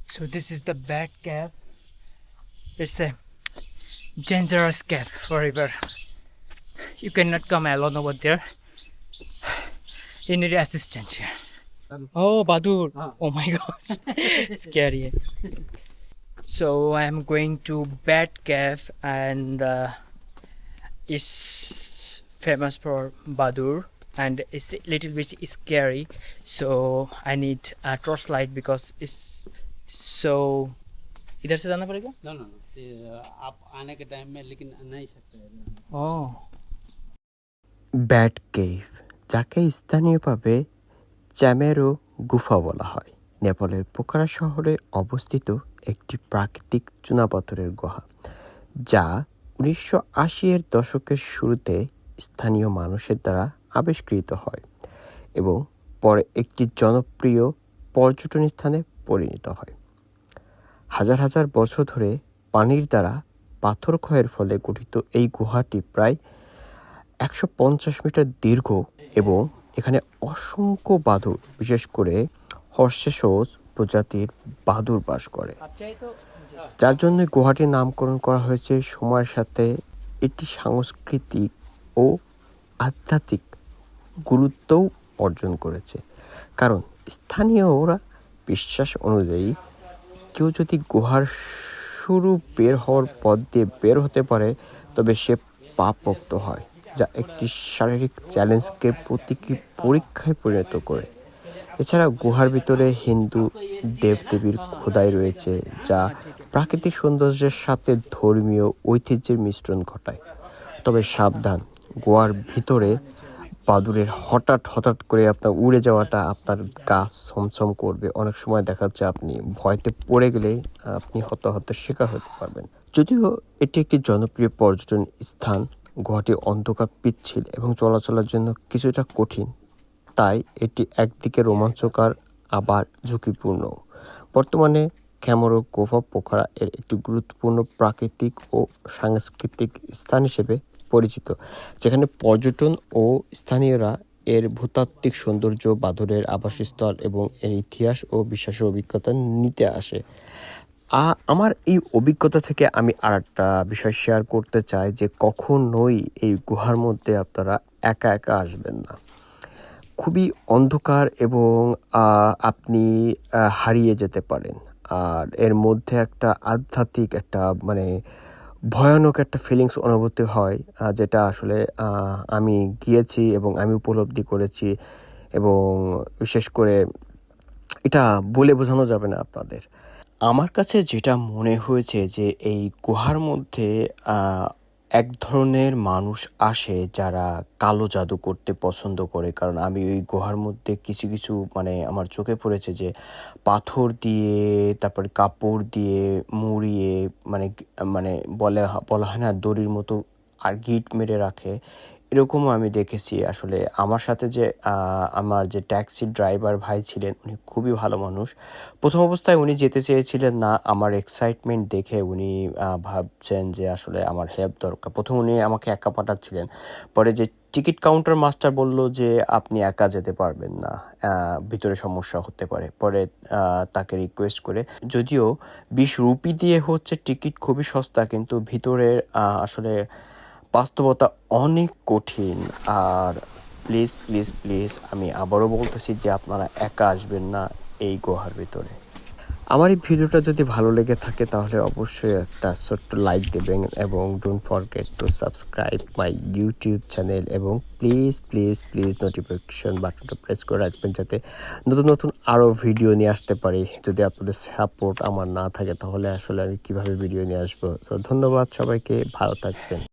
So this is the Bat Cave. It's a dangerous cave forever. You cannot come alone over there. You need assistance here. Oh, Badur. Oh my gosh. Scary. So I'm going to Bat Cave and it's famous for Badur and it's a little bit scary. So I need a torchlight because it's so. इधर से जाना पड़ेगा? No, आप आने के time में लेकिन नहीं सकते। Oh. ব্যাট কেভ, যাকে স্থানীয়ভাবে চ্যামেরো গুফা বলা হয়, নেপালের পোখারা শহরে অবস্থিত একটি প্রাকৃতিক চুনাপাথরের গুহা, যা 1980-এর দশকের শুরুতে স্থানীয় মানুষের দ্বারা আবিষ্কৃত হয় এবং পরে একটি জনপ্রিয় পর্যটন স্থানে পরিণত হয়। হাজার হাজার বছর ধরে পানির দ্বারা পাথর ক্ষয়ের ফলে গঠিত এই গুহাটি প্রায় 150 মিটার দীর্ঘ এবং এখানে অসংখ্য বাদুড়, বিশেষ করে হর্সেসোস প্রজাতির বাদুড় বাস করে, যার জন্য গুহাটির নামকরণ করা হয়েছে। সময়ের সাথে এটি সাংস্কৃতিক ও আধ্যাত্মিক গুরুত্বও অর্জন করেছে, কারণ স্থানীয়রা বিশ্বাস অনুযায়ী কেউ যদি গুহার শুরু বের হওয়ার পথ দিয়ে বের হতে পারে তবে সে পাপমুক্ত হয়, যা একটি শারীরিক চ্যালেঞ্জকে প্রতীকী পরীক্ষায় পরিণত করে। এছাড়া গুহার ভিতরে হিন্দু দেবদেবীর খোদাই রয়েছে, যা প্রাকৃতিক সৌন্দর্যের সাথে ধর্মীয় ঐতিহ্যের মিশ্রণ ঘটায়। তবে সাবধান, গুহার ভিতরে বাদুড়ের হঠাৎ করে আপনার উড়ে যাওয়াটা আপনার গা ছমছম করবে। অনেক সময় দেখা যাচ্ছে আপনি ভয়তে পড়ে গেলে আপনি হতাহতের শিকার হতে পারবেন। যদিও এটি একটি জনপ্রিয় পর্যটন স্থান, গুহাটি অন্ধকার, পিচ্ছিল এবং চলাচলের জন্য কিছুটা কঠিন, তাই এটি একদিকে রোমাঞ্চকর আবার ঝুঁকিপূর্ণ। বর্তমানে চ্যামেরো গুহা পোখারা এর একটি গুরুত্বপূর্ণ প্রাকৃতিক ও সাংস্কৃতিক স্থান হিসেবে পরিচিত, যেখানে পর্যটন ও স্থানীয়রা এর ভূতাত্ত্বিক সৌন্দর্য, বাদুড়ের আবাসস্থল এবং এর ইতিহাস ও বিশ্বাসের অভিজ্ঞতা নিতে আসে। আমার এই অভিজ্ঞতা থেকে আমি আরেকটা বিষয় শেয়ার করতে চাই যে কখনোই এই গুহার মধ্যে আপনারা একা আসবেন না। খুবই অন্ধকার এবং আপনি হারিয়ে যেতে পারেন। আর এর মধ্যে একটা আধ্যাত্মিক একটা ভয়ানক একটা ফিলিংস অনুভূতি হয়, যেটা আসলে আমি গিয়েছি এবং আমি উপলব্ধি করেছি, এবং বিশেষ করে এটা বলে বোঝানো যাবে না আপনাদের। আমার কাছে যেটা মনে হয়েছে যে এই গুহার মধ্যে এক ধরনের মানুষ আসে যারা কালো জাদু করতে পছন্দ করে, কারণ আমি ওই গুহার মধ্যে কিছু আমার চোখে পড়েছে যে পাথর দিয়ে, তারপর কাপড় দিয়ে মুড়িয়ে বলা হয় না দড়ির মতো আর গিট মেরে রাখে, এরকমও আমি দেখেছি। আসলে আমার সাথে যে আমার যে ট্যাক্সি ড্রাইভার ভাই ছিলেন, উনি খুবই ভালো মানুষ। প্রথম অবস্থায় উনি যেতে চেয়েছিলেন না, আমার এক্সাইটমেন্ট দেখে উনি ভাবছেন যে আসলে আমার হেল্প দরকার। প্রথম উনি আমাকে একা পাঠাচ্ছিলেন, পরে যে টিকিট কাউন্টার মাস্টার বলল যে আপনি একা যেতে পারবেন না, ভিতরে সমস্যা হতে পারে। পরে তাকে রিকোয়েস্ট করে, যদিও 20 রুপি দিয়ে হচ্ছে টিকিট, খুবই সস্তা, কিন্তু ভিতরের আসলে বাস্তবতা অনেক কঠিন। আর প্লিজ আমি আবারও বলতেছি যে আপনারা একা আসবেন না এই গুহার ভিতরে। আমার এই ভিডিওটা যদি ভালো লেগে থাকে তাহলে অবশ্যই একটা ছোট্ট লাইক দেবেন এবং don't forget to subscribe my YouTube channel, এবং প্লিজ নোটিফিকেশন বাটনটা প্রেস করে রাখবেন যাতে নতুন আরও ভিডিও নিয়ে আসতে পারি। যদি আপনাদের সাপোর্ট আমার না থাকে তাহলে আসলে আমি কিভাবে ভিডিও নিয়ে আসবো। তো ধন্যবাদ সবাইকে, ভালো থাকবেন।